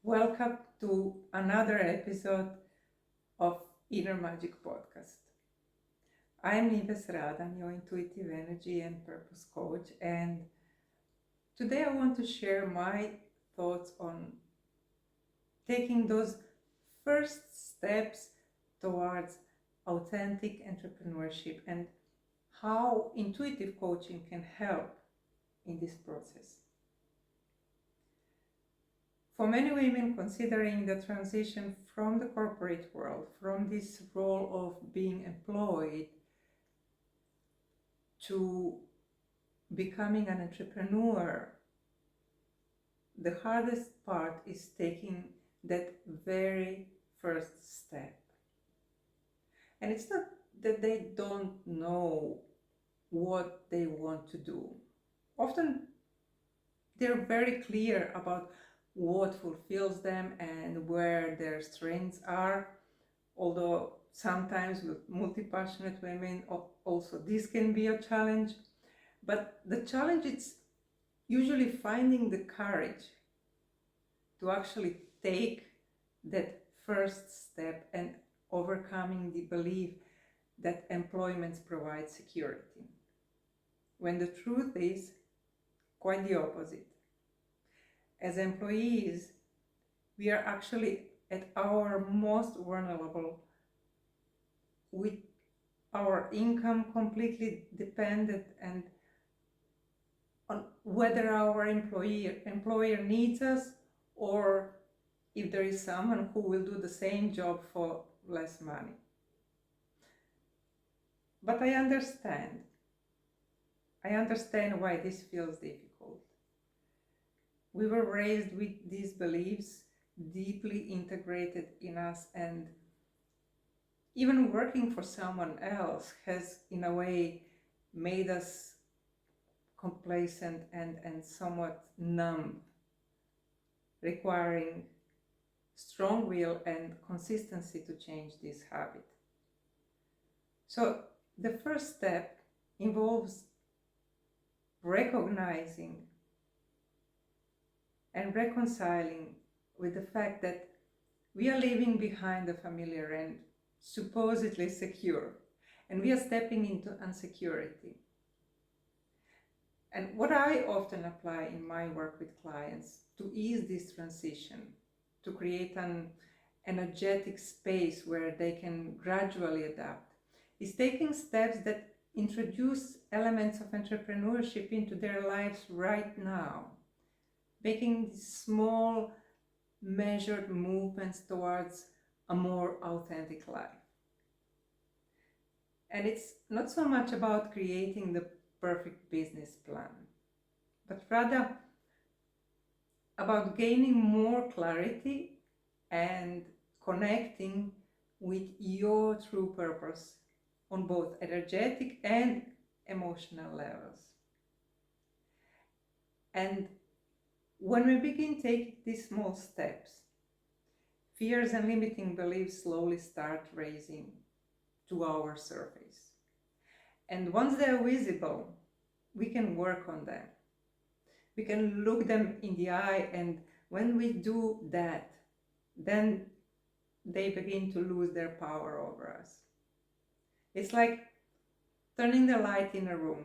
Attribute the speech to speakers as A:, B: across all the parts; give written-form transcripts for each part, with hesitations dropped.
A: Welcome to another episode of Inner Magic Podcast. I'm Nives Radan, your intuitive energy and purpose coach, and today I want to share my thoughts on taking those first steps towards authentic entrepreneurship and how intuitive coaching can help in this process. For many women considering the transition from the corporate world, from this role of being employed to becoming an entrepreneur, the hardest part is taking that very first step. And it's not that they don't know what they want to do. Often they're very clear about what fulfills them and where their strengths are, although sometimes with multi-passionate women also this can be a challenge. But the challenge is usually finding the courage to actually take that first step and overcoming the belief that employment provides security, when the truth is quite the opposite. As employees, we are actually at our most vulnerable, with our income completely dependent and on whether our employer needs us, or if there is someone who will do the same job for less money. But I understand why this feels difficult. We were raised with these beliefs deeply integrated in us, and even working for someone else has in a way made us complacent and somewhat numb, requiring strong will and consistency to change this habit. So the first step involves recognizing and reconciling with the fact that we are leaving behind the familiar and supposedly secure, and we are stepping into insecurity. And what I often apply in my work with clients to ease this transition, to create an energetic space where they can gradually adapt, is taking steps that introduce elements of entrepreneurship into their lives right now, making small, measured movements towards a more authentic life. And it's not so much about creating the perfect business plan, but rather about gaining more clarity and connecting with your true purpose on both energetic and emotional levels. And when we begin taking these small steps, fears and limiting beliefs slowly start rising to our surface. And once they're visible, we can work on them. We can look them in the eye, and when we do that, then they begin to lose their power over us. It's like turning the light in a room.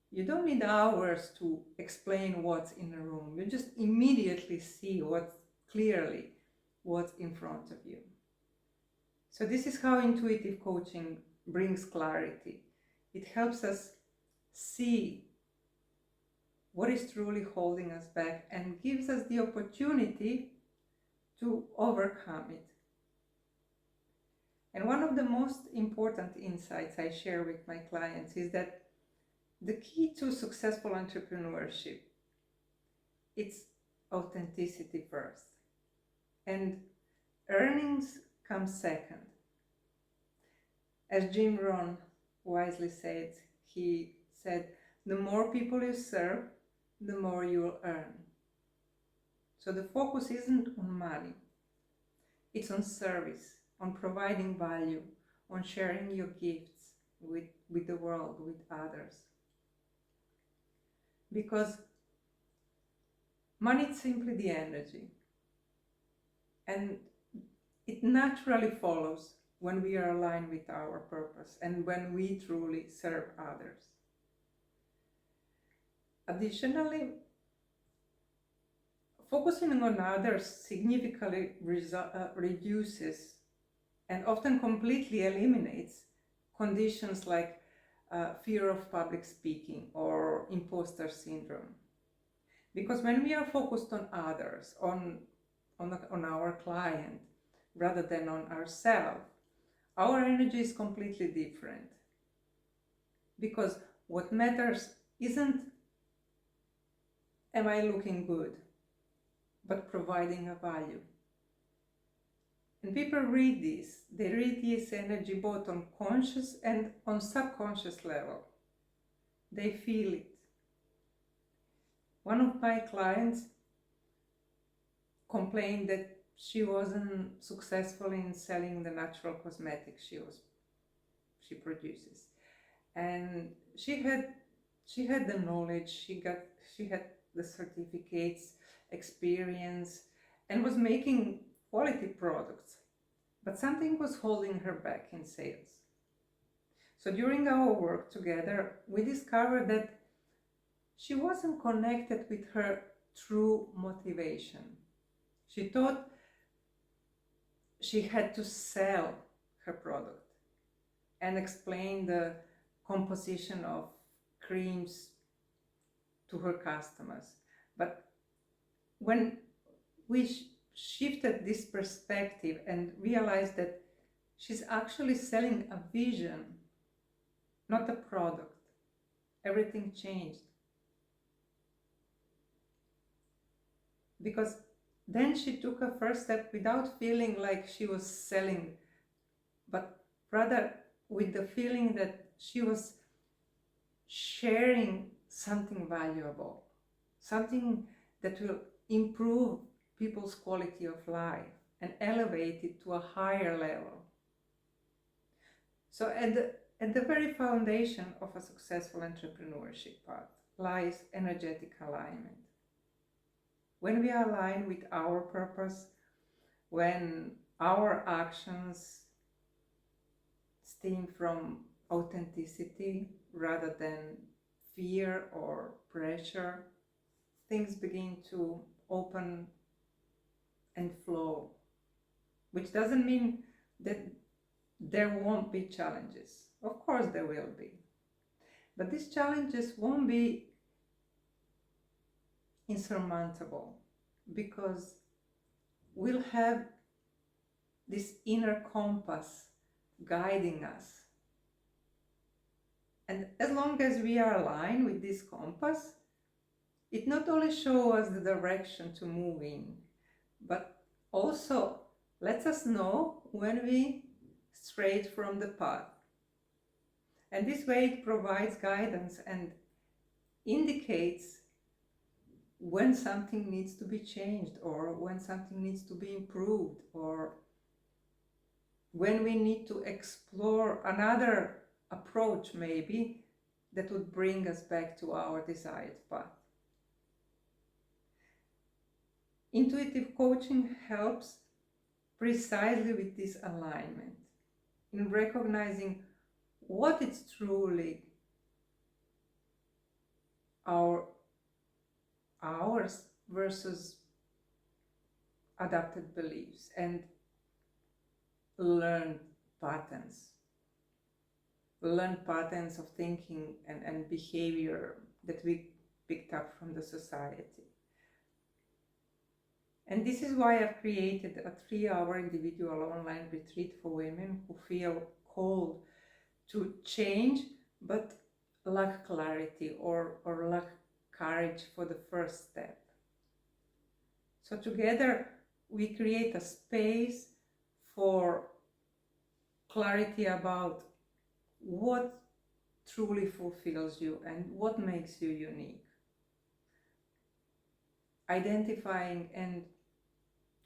A: You don't need hours to explain what's in a room. You just immediately see clearly what's in front of you. So this is how intuitive coaching brings clarity. It helps us see what is truly holding us back and gives us the opportunity to overcome it. And one of the most important insights I share with my clients is that the key to successful entrepreneurship, it's authenticity first, and earnings come second. As Jim Rohn wisely said, he said, the more people you serve, the more you will earn. So the focus isn't on money, it's on service, on providing value, on sharing your gifts with the world, with others. Because money is simply the energy. And it naturally follows when we are aligned with our purpose and when we truly serve others. Additionally, focusing on others significantly reduces and often completely eliminates conditions like fear of public speaking or imposter syndrome. Because when we are focused on others, on our client, rather than on ourselves, our energy is completely different. Because what matters isn't am I looking good, but providing a value. And people read this, they read this energy both on conscious and on subconscious level. They feel it. One of my clients complained that she wasn't successful in selling the natural cosmetics she produces. And she had the knowledge, she had the certificates, experience, and was making quality products, but something was holding her back in sales. So during our work together, we discovered that she wasn't connected with her true motivation. She thought she had to sell her product and explain the composition of creams to her customers. But when we shifted this perspective and realized that she's actually selling a vision, not a product, everything changed. Because then she took a first step without feeling like she was selling, but rather with the feeling that she was sharing something valuable, something that will improve people's quality of life and elevate it to a higher level. So at the very foundation of a successful entrepreneurship path lies energetic alignment. When we align with our purpose, when our actions stem from authenticity rather than fear or pressure, things begin to open and flow, which doesn't mean that there won't be challenges. Of course there will be. But these challenges won't be insurmountable because we'll have this inner compass guiding us. And as long as we are aligned with this compass, it not only shows us the direction to move in, but also lets us know when we strayed from the path. And this way it provides guidance and indicates when something needs to be changed or when something needs to be improved or when we need to explore another approach maybe that would bring us back to our desired path. Intuitive coaching helps precisely with this alignment, in recognizing what is truly ours versus adapted beliefs and learned patterns of thinking and behavior that we picked up from the society. And this is why I've created a 3-hour individual online retreat for women who feel called to change but lack clarity or lack courage for the first step. So together we create a space for clarity about what truly fulfills you and what makes you unique. Identifying and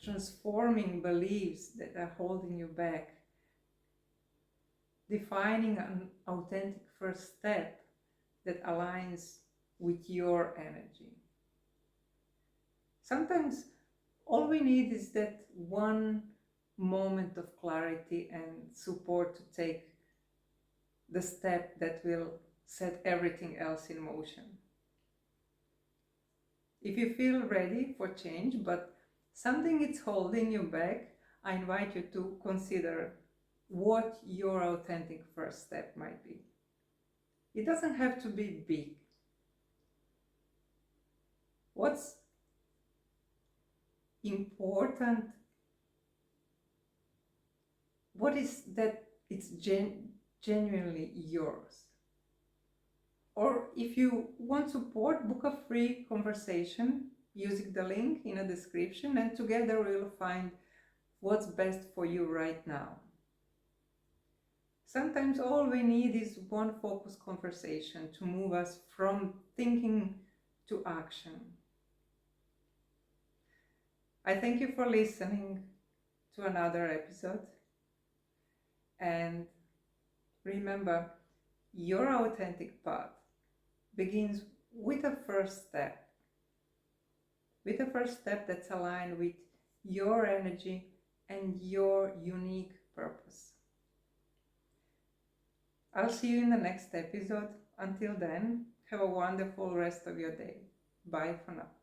A: transforming beliefs that are holding you back. Defining an authentic first step that aligns with your energy. Sometimes All we need is that one moment of clarity and support to take the step that will set everything else in motion. If you feel ready for change, but something is holding you back, I invite you to consider what your authentic first step might be. It doesn't have to be big. What's important, what is that it's genuinely yours? Or if you want support, book a free conversation using the link in a description, and together we'll find what's best for you right now. Sometimes all we need is one focused conversation to move us from thinking to action. I thank you for listening to another episode. And remember, your authentic path begins with a first step. With a first step that's aligned with your energy and your unique purpose. I'll see you in the next episode. Until then, have a wonderful rest of your day. Bye for now.